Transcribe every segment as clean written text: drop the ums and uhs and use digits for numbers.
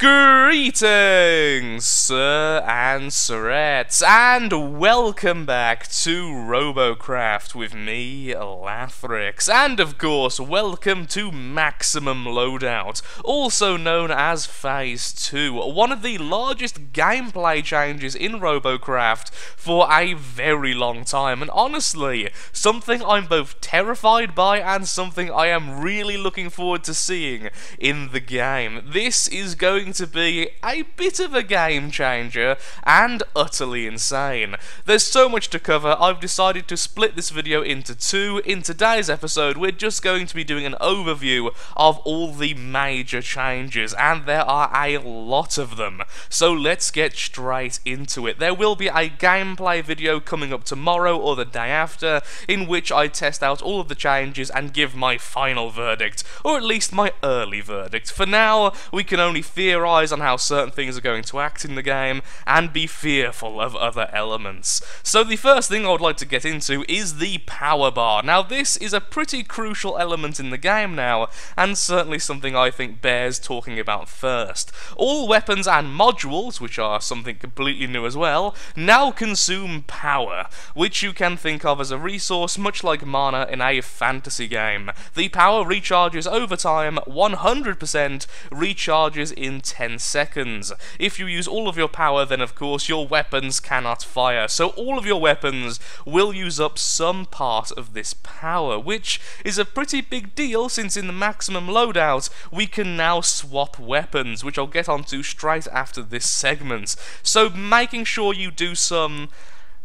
Greetings, sir and sirettes, and welcome back to Robocraft with me, Lathrix, and of course, welcome to Maximum Loadout, also known as Phase 2, one of the largest gameplay changes in Robocraft for a very long time, and honestly, something I'm both terrified by and something I am really looking forward to seeing in the game. This is going to be a bit of a game changer and utterly insane. There's so much to cover, I've decided to split this video into two. In today's episode, we're just going to be doing an overview of all the major changes, and there are a lot of them. So let's get straight into it. There will be a gameplay video coming up tomorrow or the day after, in which I test out all of the changes and give my final verdict, or at least my early verdict. For now, we can only theorise on how certain things are going to act in the game, and be fearful of other elements. So the first thing I would like to get into is the power bar. Now this is a pretty crucial element in the game now, and certainly something I think bears talking about first. All weapons and modules, which are something completely new as well, now consume power, which you can think of as a resource much like mana in a fantasy game. The power recharges over time, 100% recharges in 10 seconds. If you use all of your power, then of course your weapons cannot fire, so all of your weapons will use up some part of this power, which is a pretty big deal since in the maximum loadout we can now swap weapons, which I'll get onto straight after this segment. So making sure you do some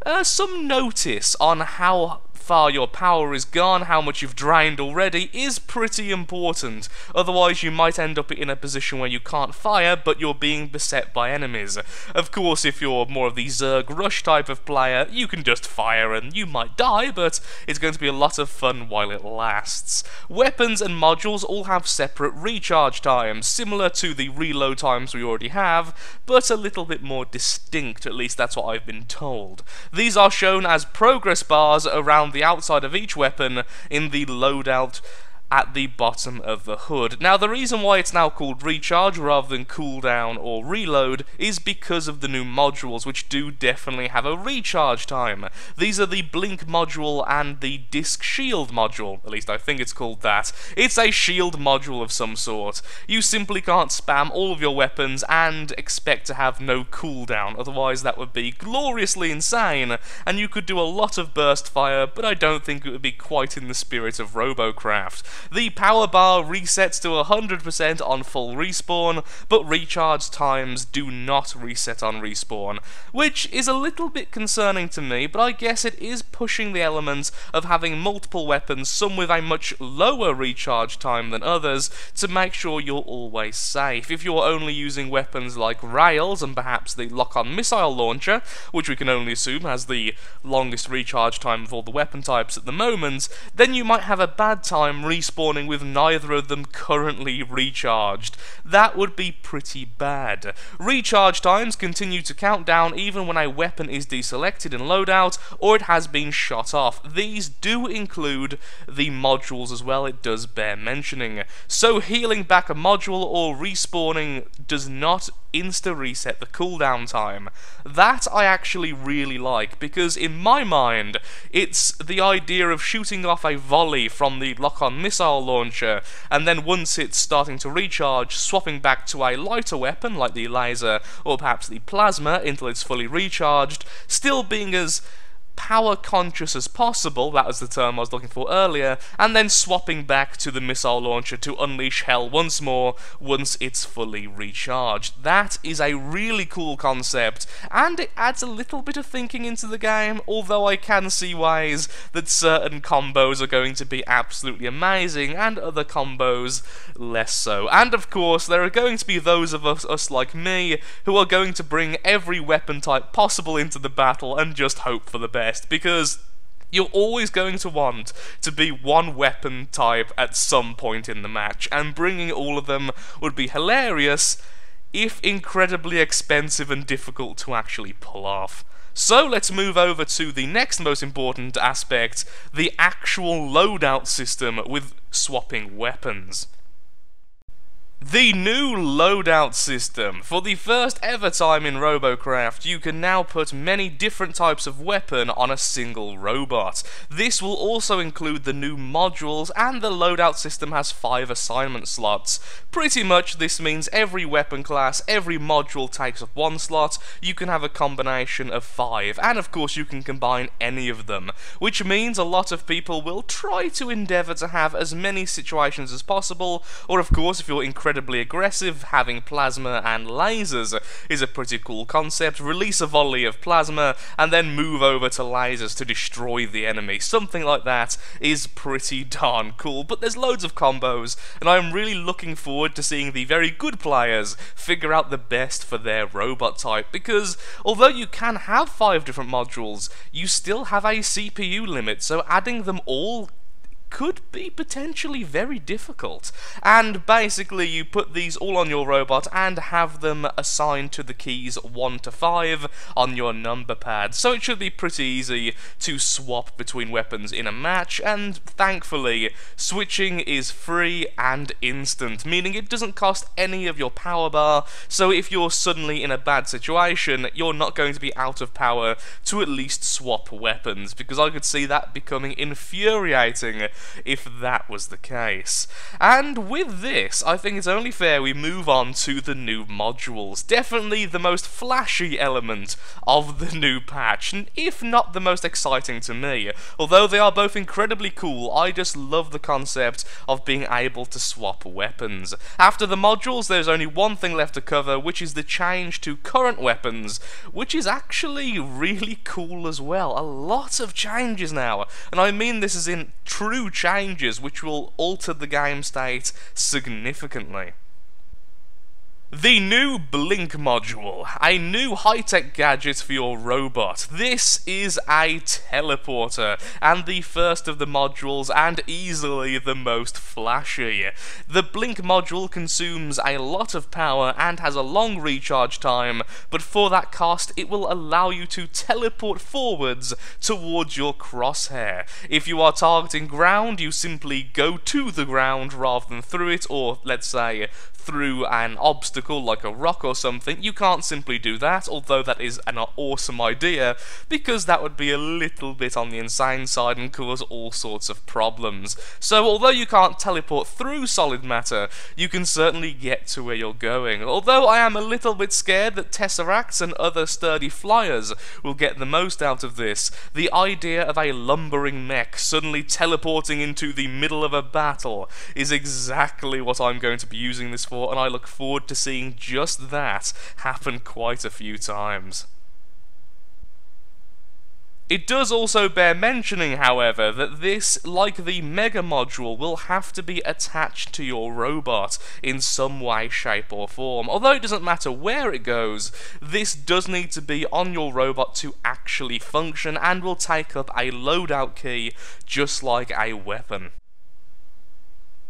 notice on how far your power is gone, how much you've drained already, is pretty important. Otherwise you might end up in a position where you can't fire, but you're being beset by enemies. Of course, if you're more of the Zerg Rush type of player, you can just fire and you might die, but it's going to be a lot of fun while it lasts. Weapons and modules all have separate recharge times, similar to the reload times we already have, but a little bit more distinct, at least that's what I've been told. These are shown as progress bars around the outside of each weapon in the loadout at the bottom of the hood. Now the reason why it's now called recharge rather than cooldown or reload is because of the new modules, which do definitely have a recharge time. These are the blink module and the disc shield module, at least I think it's called that. It's a shield module of some sort. You simply can't spam all of your weapons and expect to have no cooldown, otherwise that would be gloriously insane and you could do a lot of burst fire, but I don't think it would be quite in the spirit of Robocraft. The power bar resets to 100% on full respawn, but recharge times do not reset on respawn, which is a little bit concerning to me, but I guess it is pushing the element of having multiple weapons, some with a much lower recharge time than others, to make sure you're always safe. If you're only using weapons like rails and perhaps the lock-on missile launcher, which we can only assume has the longest recharge time of all the weapon types at the moment, then you might have a bad time respawning with neither of them currently recharged. That would be pretty bad. Recharge times continue to count down even when a weapon is deselected in loadout or it has been shot off. These do include the modules as well, it does bear mentioning. So healing back a module or respawning does not insta-reset the cooldown time. That I actually really like, because in my mind, it's the idea of shooting off a volley from the lock-on missile launcher, and then once it's starting to recharge, swapping back to a lighter weapon like the laser or perhaps the plasma until it's fully recharged, still being as power conscious as possible, that was the term I was looking for earlier, and then swapping back to the missile launcher to unleash hell once more once it's fully recharged. That is a really cool concept, and it adds a little bit of thinking into the game, although I can see ways that certain combos are going to be absolutely amazing and other combos less so. And of course there are going to be those of us like me who are going to bring every weapon type possible into the battle and just hope for the best, because you're always going to want to be one weapon type at some point in the match, and bringing all of them would be hilarious, if incredibly expensive and difficult to actually pull off. So let's move over to the next most important aspect, the actual loadout system with swapping weapons. The new loadout system. For the first ever time in Robocraft, you can now put many different types of weapon on a single robot. This will also include the new modules, and the loadout system has 5 assignment slots. Pretty much this means every weapon class, every module takes up 1 slot, you can have a combination of 5, and of course you can combine any of them, which means a lot of people will try to endeavour to have as many situations as possible, or of course if you're incredibly aggressive, having plasma and lasers is a pretty cool concept. Release a volley of plasma and then move over to lasers to destroy the enemy. Something like that is pretty darn cool, but there's loads of combos, and I'm really looking forward to seeing the very good players figure out the best for their robot type, because although you can have 5 different modules, you still have a CPU limit, so adding them all could be potentially very difficult. And basically you put these all on your robot and have them assigned to the keys 1 to 5 on your number pad, so it should be pretty easy to swap between weapons in a match, and thankfully switching is free and instant, meaning it doesn't cost any of your power bar, so if you're suddenly in a bad situation, you're not going to be out of power to at least swap weapons, because I could see that becoming infuriating if that was the case. And with this, I think it's only fair we move on to the new modules. Definitely the most flashy element of the new patch, and if not the most exciting to me. Although they are both incredibly cool, I just love the concept of being able to swap weapons. After the modules, there's only one thing left to cover, which is the change to current weapons, which is actually really cool as well. A lot of changes now, and I mean this is in true changes which will alter the game state significantly. The new Blink module, a new high-tech gadget for your robot. This is a teleporter, and the first of the modules, and easily the most flashy. The Blink module consumes a lot of power and has a long recharge time, but for that cost it will allow you to teleport forwards towards your crosshair. If you are targeting ground, you simply go to the ground rather than through it, or let's say through an obstacle like a rock or something. You can't simply do that, although that is an awesome idea, because that would be a little bit on the insane side and cause all sorts of problems. So although you can't teleport through solid matter, you can certainly get to where you're going. Although I am a little bit scared that Tesseracts and other sturdy flyers will get the most out of this, the idea of a lumbering mech suddenly teleporting into the middle of a battle is exactly what I'm going to be using this for, and I look forward to seeing just that happen quite a few times. It does also bear mentioning, however, that this, like the Mega module, will have to be attached to your robot in some way, shape or form. Although it doesn't matter where it goes, this does need to be on your robot to actually function, and will take up a loadout key just like a weapon.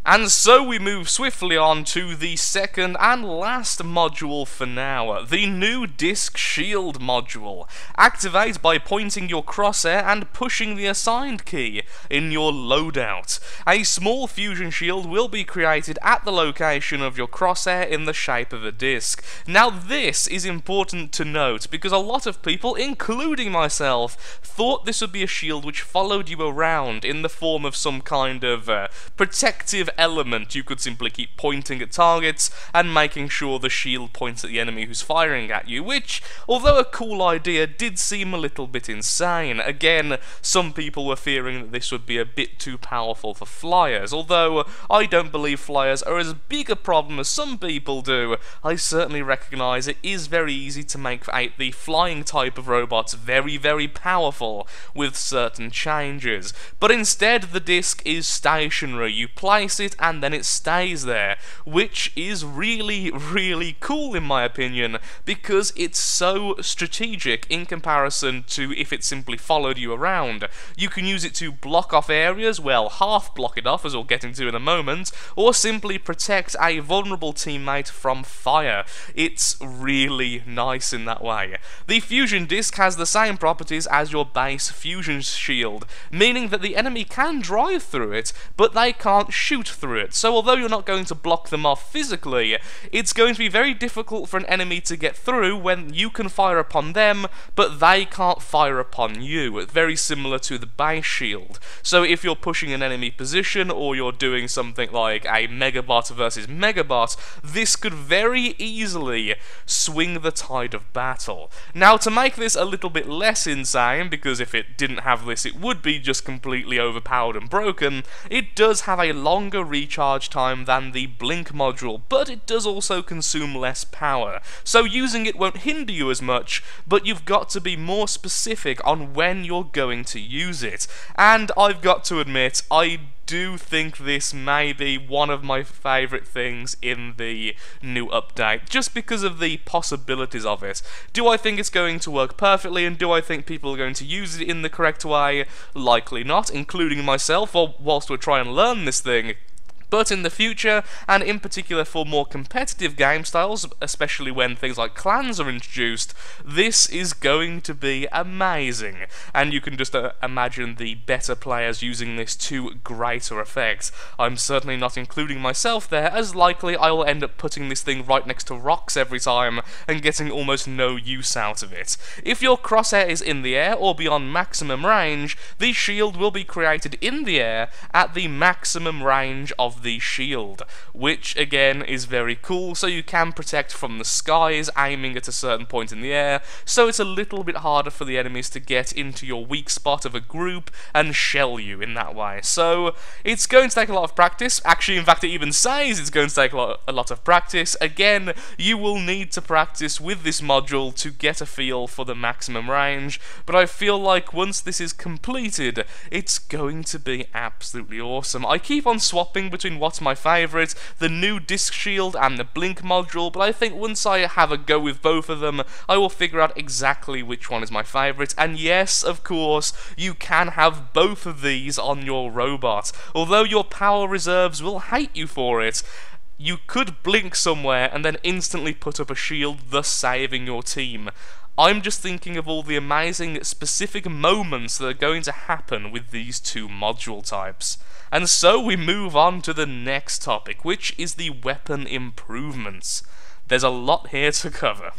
And so we move swiftly on to the second and last module for now, the new Disc Shield module. Activate by pointing your crosshair and pushing the assigned key in your loadout. A small fusion shield will be created at the location of your crosshair in the shape of a disc. Now this is important to note, because a lot of people, including myself, thought this would be a shield which followed you around in the form of some kind of protective element. You could simply keep pointing at targets and making sure the shield points at the enemy who's firing at you, which, although a cool idea, did seem a little bit insane. Again, some people were fearing that this would be a bit too powerful for flyers. Although I don't believe flyers are as big a problem as some people do, I certainly recognise it is very easy to make the flying type of robots very, very powerful with certain changes. But instead, the disc is stationary. You place it and then it stays there, which is really, really cool in my opinion, because it's so strategic in comparison to if it simply followed you around. You can use it to block off areas, well, half block it off, as we'll get into in a moment, or simply protect a vulnerable teammate from fire. It's really nice in that way. The fusion disc has the same properties as your base fusion shield, meaning that the enemy can drive through it, but they can't shoot through it. So although you're not going to block them off physically, it's going to be very difficult for an enemy to get through when you can fire upon them, but they can't fire upon you. Very similar to the base shield. So if you're pushing an enemy position, or you're doing something like a Megabot versus Megabot, this could very easily swing the tide of battle. Now, to make this a little bit less insane, because if it didn't have this it would be just completely overpowered and broken, it does have a longer recharge time than the Blink module, but it does also consume less power. So using it won't hinder you as much, but you've got to be more specific on when you're going to use it. And I've got to admit, I do think this may be one of my favourite things in the new update, just because of the possibilities of it. Do I think it's going to work perfectly, and do I think people are going to use it in the correct way? Likely not, including myself, or whilst we're trying to learn this thing. But in the future, and in particular for more competitive game styles, especially when things like clans are introduced, this is going to be amazing. And you can just imagine the better players using this to greater effect. I'm certainly not including myself there, as likely I will end up putting this thing right next to rocks every time, and getting almost no use out of it. If your crosshair is in the air, or beyond maximum range, the shield will be created in the air at the maximum range of the shield, which again is very cool, so you can protect from the skies aiming at a certain point in the air, so it's a little bit harder for the enemies to get into your weak spot of a group and shell you in that way. So it's going to take a lot of practice. Actually, in fact, it even says it's going to take a lot of practice. Again, you will need to practice with this module to get a feel for the maximum range, but I feel like once this is completed, it's going to be absolutely awesome. I keep on swapping between what's my favourite, the new disc shield and the Blink module, but I think once I have a go with both of them, I will figure out exactly which one is my favourite. And yes, of course, you can have both of these on your robot. Although your power reserves will hate you for it, you could blink somewhere and then instantly put up a shield, thus saving your team. I'm just thinking of all the amazing specific moments that are going to happen with these two module types. And so we move on to the next topic, which is the weapon improvements. There's a lot here to cover.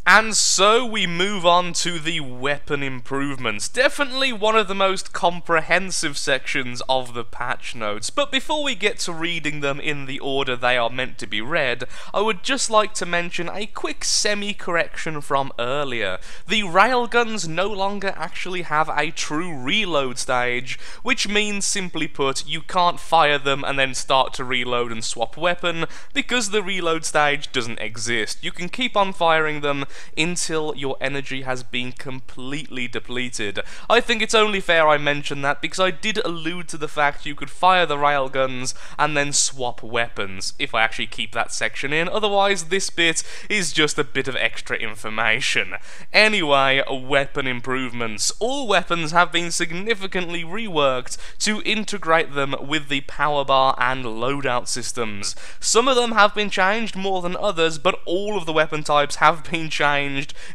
And so we move on to the weapon improvements. Definitely one of the most comprehensive sections of the patch notes. But before we get to reading them in the order they are meant to be read, I would just like to mention a quick semi-correction from earlier. The railguns no longer actually have a true reload stage, which means, simply put, you can't fire them and then start to reload and swap weapon, because the reload stage doesn't exist. You can keep on firing them until your energy has been completely depleted. I think it's only fair I mention that, because I did allude to the fact you could fire the railguns and then swap weapons, if I actually keep that section in. Otherwise, this bit is just a bit of extra information. Anyway, weapon improvements. All weapons have been significantly reworked to integrate them with the power bar and loadout systems. Some of them have been changed more than others, but all of the weapon types have been changed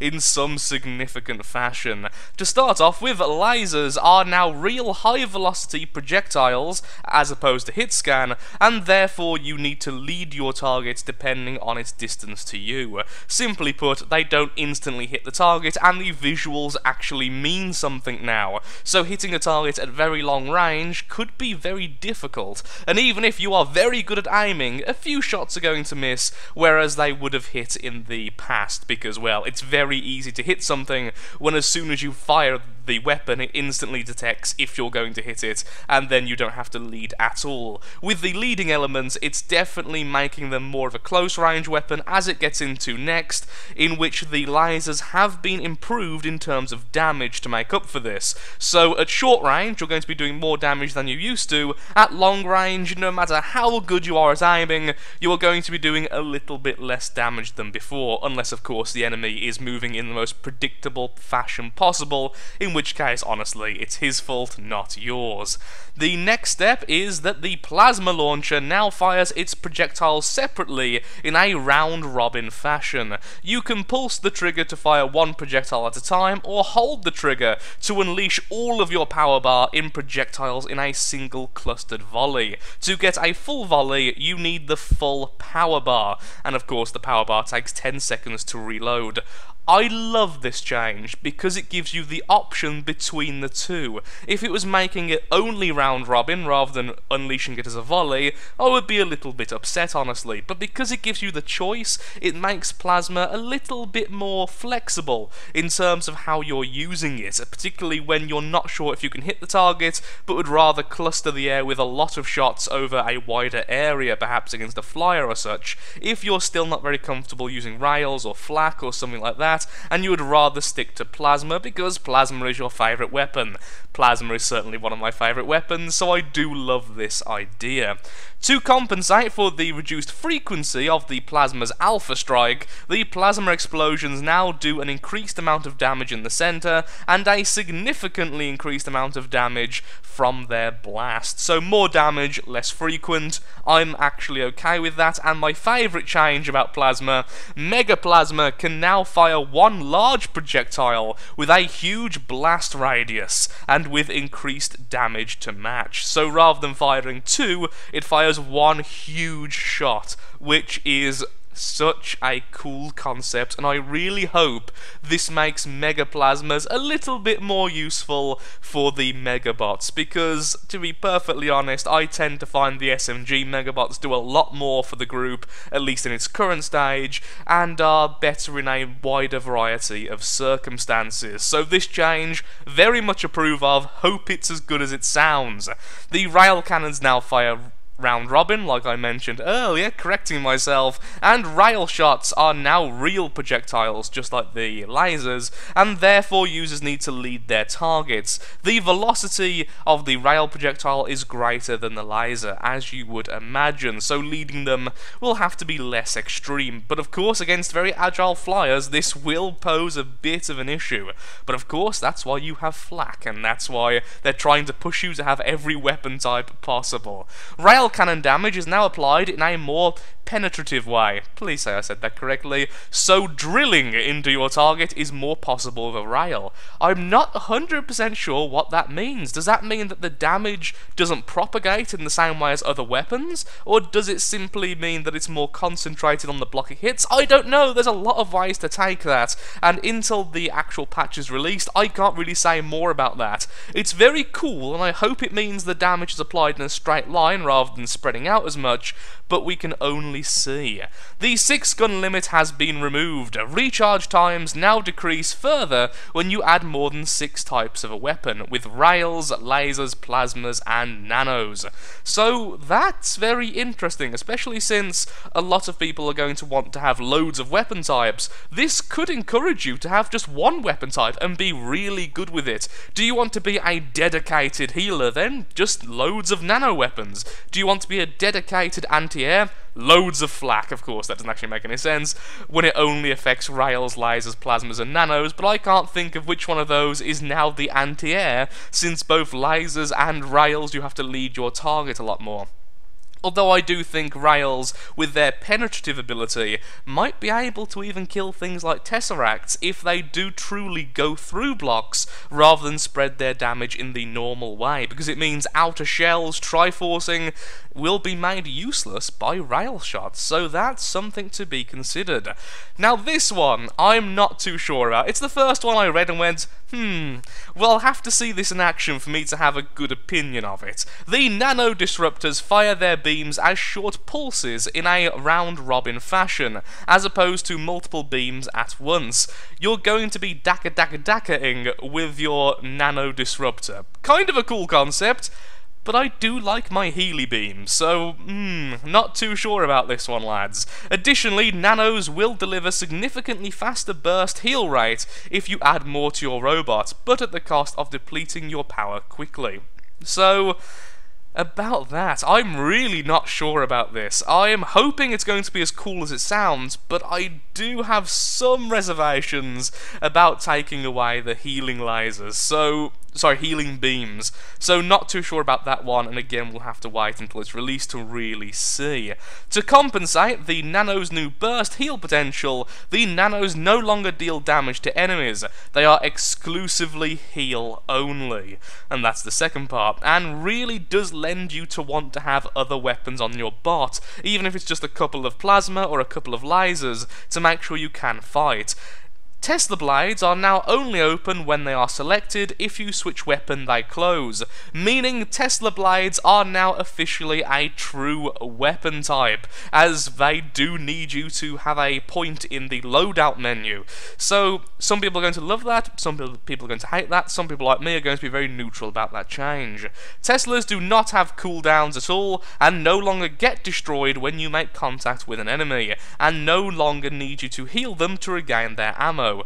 in some significant fashion. To start off with, lasers are now real high-velocity projectiles, as opposed to hit scan, and therefore you need to lead your target depending on its distance to you. Simply put, they don't instantly hit the target, and the visuals actually mean something now. So hitting a target at very long range could be very difficult, and even if you are very good at aiming, a few shots are going to miss, whereas they would have hit in the past, because, well, it's very easy to hit something when as soon as you fire the weapon it instantly detects if you're going to hit it, and then you don't have to lead at all. With the leading elements, it's definitely making them more of a close range weapon as it gets into next, in which the lasers have been improved in terms of damage to make up for this. So at short range you're going to be doing more damage than you used to. At long range, no matter how good you are at aiming, you are going to be doing a little bit less damage than before, unless of course the enemy is moving in the most predictable fashion possible, in which case, honestly, it's his fault, not yours. The next step is that the plasma launcher now fires its projectiles separately in a round-robin fashion. You can pulse the trigger to fire one projectile at a time, or hold the trigger to unleash all of your power bar in projectiles in a single clustered volley. To get a full volley, you need the full power bar, and of course the power bar takes 10 seconds to reload. I love this change because it gives you the option between the two. If it was making it only round robin rather than unleashing it as a volley, I would be a little bit upset, honestly, but because it gives you the choice, it makes plasma a little bit more flexible in terms of how you're using it, particularly when you're not sure if you can hit the target, but would rather cluster the air with a lot of shots over a wider area, perhaps against a flyer or such. If you're still not very comfortable using rails or flak or something like that, and you would rather stick to plasma because plasma is your favourite weapon. Plasma is certainly one of my favourite weapons, so I do love this idea. To compensate for the reduced frequency of the plasma's alpha strike, the plasma explosions now do an increased amount of damage in the centre, and a significantly increased amount of damage from their blast. So more damage, less frequent. I'm actually okay with that, and my favourite change about plasma, Mega Plasma can now fire one large projectile with a huge blast radius, and with increased damage to match. So rather than firing two, it fires one huge shot, which is such a cool concept, and I really hope this makes Mega Plasmas a little bit more useful for the Megabots, because, to be perfectly honest, I tend to find the SMG Megabots do a lot more for the group, at least in its current stage, and are better in a wider variety of circumstances. So this change, very much approve of, hope it's as good as it sounds. The rail cannons now fire round robin, like I mentioned earlier, correcting myself, and rail shots are now real projectiles, just like the lasers, and therefore users need to lead their targets. The velocity of the rail projectile is greater than the laser, as you would imagine, so leading them will have to be less extreme. But of course, against very agile flyers, this will pose a bit of an issue. But of course, that's why you have flak, and that's why they're trying to push you to have every weapon type possible. Rail cannon damage is now applied in a more penetrative way. Please say I said that correctly. So drilling into your target is more possible with a rail. I'm not 100% sure what that means. Does that mean that the damage doesn't propagate in the same way as other weapons? Or does it simply mean that it's more concentrated on the blocking hits? I don't know. There's a lot of ways to take that, and until the actual patch is released, I can't really say more about that. It's very cool, and I hope it means the damage is applied in a straight line rather than spreading out as much, but we can only see. The 6-gun limit has been removed. Recharge times now decrease further when you add more than 6 types of a weapon, with rails, lasers, plasmas, and nanos. So that's very interesting, especially since a lot of people are going to want to have loads of weapon types. This could encourage you to have just one weapon type and be really good with it. Do you want to be a dedicated healer then? Just loads of nano weapons. Do you want to be a dedicated anti-air? Loads of flak. Of course, that doesn't actually make any sense when it only affects rails, lasers, plasmas, and nanos, but I can't think of which one of those is now the anti-air, since both lasers and rails you have to lead your target a lot more. Although I do think rails, with their penetrative ability, might be able to even kill things like Tesseracts if they do truly go through blocks rather than spread their damage in the normal way, because it means outer shells, Triforcing, will be made useless by rail shots, so that's something to be considered. Now this one, I'm not too sure about. It's the first one I read and went, well, I'll have to see this in action for me to have a good opinion of it. The nano disruptors fire their beams as short pulses in a round-robin fashion, as opposed to multiple beams at once. You're going to be dakka-dakka-dakka-ing with your nano disruptor. Kind of a cool concept, but I do like my Healy beam, so, not too sure about this one, lads. Additionally, nanos will deliver significantly faster burst heal rate if you add more to your robot, but at the cost of depleting your power quickly. So, About that, I'm really not sure about this. I am hoping it's going to be as cool as it sounds, but I do have some reservations about taking away the healing lasers, healing beams. So not too sure about that one, and again we'll have to wait until it's released to really see. To compensate the Nano's new burst heal potential, the Nanos no longer deal damage to enemies. They are exclusively heal only. And that's the second part, and really does lend you to want to have other weapons on your bot, even if it's just a couple of plasma or a couple of lasers, to make sure you can fight. Tesla blades are now only open when they are selected. If you switch weapon, they close, meaning Tesla blades are now officially a true weapon type, as they do need you to have a point in the loadout menu. So some people are going to love that, some people are going to hate that, some people like me are going to be very neutral about that change. Teslas do not have cooldowns at all, and no longer get destroyed when you make contact with an enemy, and no longer need you to heal them to regain their ammo.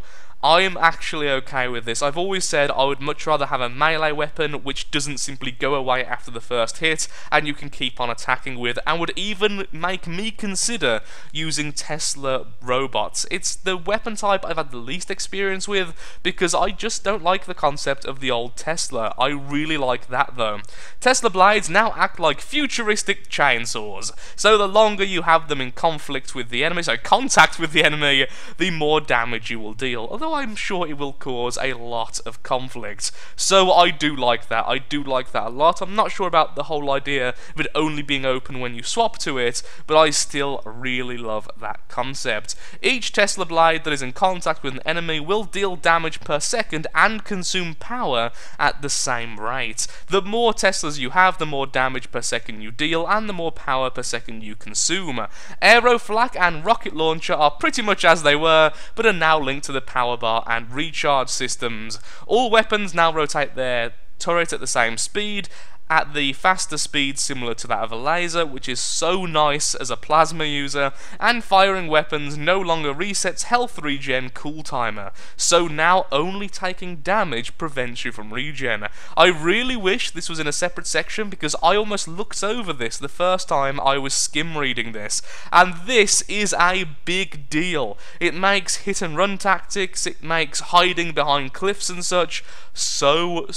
I am actually okay with this. I've always said I would much rather have a melee weapon which doesn't simply go away after the first hit and you can keep on attacking with, and would even make me consider using Tesla robots. It's the weapon type I've had the least experience with because I just don't like the concept of the old Tesla. I really like that though. Tesla blades now act like futuristic chainsaws, so the longer you have them in contact with the enemy, the more damage you will deal. Although I'm sure it will cause a lot of conflict. So I do like that. I do like that a lot. I'm not sure about the whole idea of it only being open when you swap to it, but I still really love that concept. Each Tesla blade that is in contact with an enemy will deal damage per second and consume power at the same rate. The more Teslas you have, the more damage per second you deal, and the more power per second you consume. Aeroflak and Rocket Launcher are pretty much as they were, but are now linked to the power bar and recharge systems. All weapons now rotate their turret at the same speed, at the faster speed similar to that of a laser, which is so nice as a plasma user, and firing weapons no longer resets health regen cool timer, so now only taking damage prevents you from regen. I really wish this was in a separate section because I almost looked over this the first time I was skim reading this, and this is a big deal. It makes hit and run tactics, it makes hiding behind cliffs and such so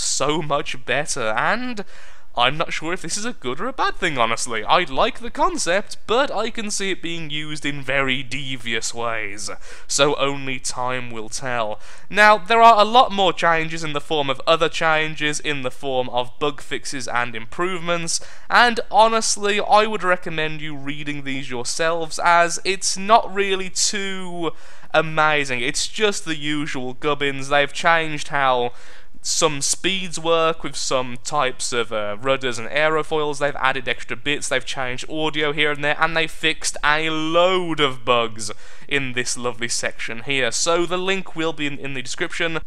much better, and I'm not sure if this is a good or a bad thing, honestly. I like the concept, but I can see it being used in very devious ways, so only time will tell. Now, there are a lot more changes in the form of other changes, in the form of bug fixes and improvements, and honestly, I would recommend you reading these yourselves, as it's not really too amazing. It's just the usual gubbins. They've changed how some speeds work with some types of rudders and aerofoils. They've added extra bits, they've changed audio here and there, and they fixed a load of bugs in this lovely section here. So the link will be in the description.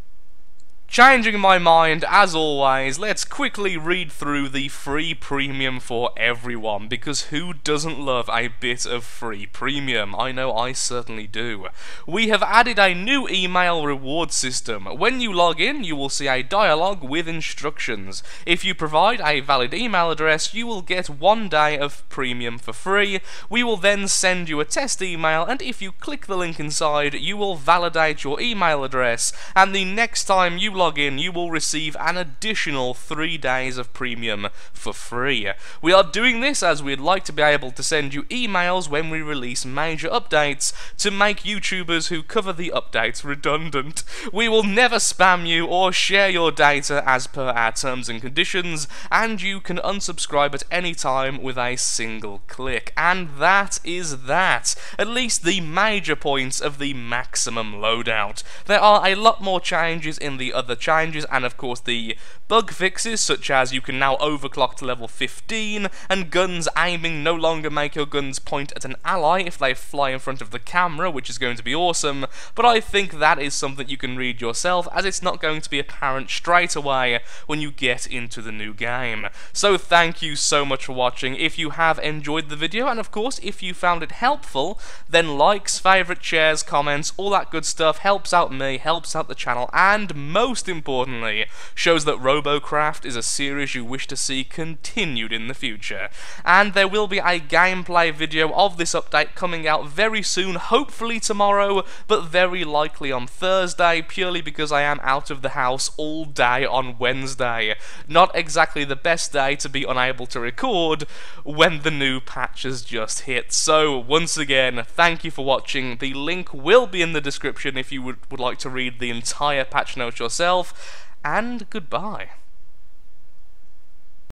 Changing my mind, as always, let's quickly read through the free premium for everyone, because who doesn't love a bit of free premium? I know I certainly do. We have added a new email reward system. When you log in, you will see a dialogue with instructions. If you provide a valid email address, you will get 1 day of premium for free. We will then send you a test email, and if you click the link inside, you will validate your email address, and the next time you log in, you will receive an additional 3 days of premium for free. We are doing this as we'd like to be able to send you emails when we release major updates to make YouTubers who cover the updates redundant. We will never spam you or share your data as per our terms and conditions, and you can unsubscribe at any time with a single click. And that is that. At least the major points of the maximum loadout. There are a lot more changes in the other changes, and of course the bug fixes, such as you can now overclock to level 15, and guns aiming no longer make your guns point at an ally if they fly in front of the camera, which is going to be awesome, but I think that is something you can read yourself, as it's not going to be apparent straight away when you get into the new game. So thank you so much for watching. If you have enjoyed the video, and of course if you found it helpful, then likes, favourite, shares, comments, all that good stuff helps out me, helps out the channel, and most most importantly, shows that RoboCraft is a series you wish to see continued in the future. And there will be a gameplay video of this update coming out very soon, hopefully tomorrow, but very likely on Thursday, purely because I am out of the house all day on Wednesday. Not exactly the best day to be unable to record when the new patch has just hit. So, once again, thank you for watching. The link will be in the description if you would like to read the entire patch notes yourself, and goodbye.